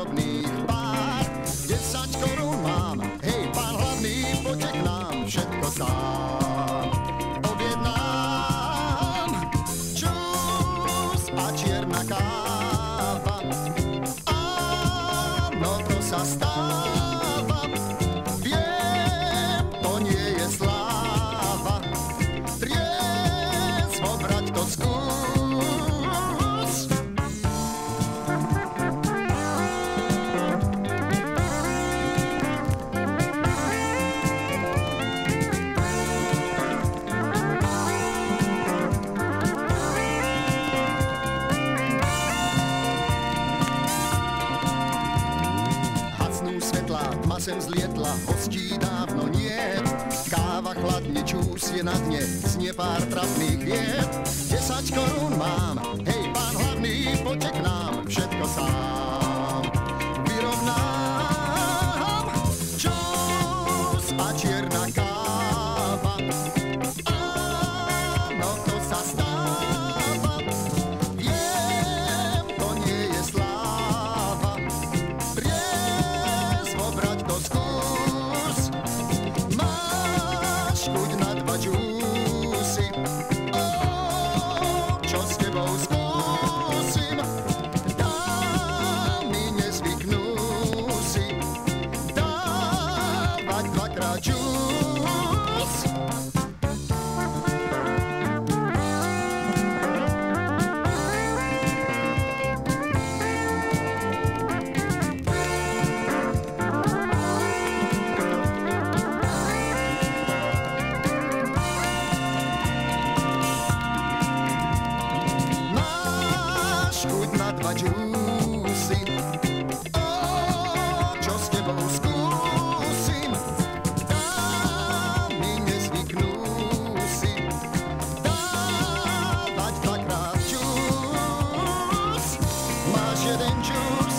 pekných pár. 10 korún mám, hej, pán hlavný, poďte k nám, všetko sám objednám. Čus a čierna káva, áno, to sa stáva. Viem, to nie je sláva, triezvo brať to skús. Tma sem zlietla, hostí dávno niet. Káva chladne, čús je na dne, znie pár trapných vied. 10 korún mám, hej, pán hlavný, poďte k nám, všetko sám vyrovnám. Čus a čierna káva, áno, to sa stáva. Viem, to nie je sláva, brať to skús. Máš chuť na 2 džúsy, čo s tebou skúsim. Dámy nezvyknú si dávať 2-krát džús. Chuť na 2 džúsy, čo s tebou skúsim. Dámy nezvyknú si dávať 2-krát džús. Máš jeden džús,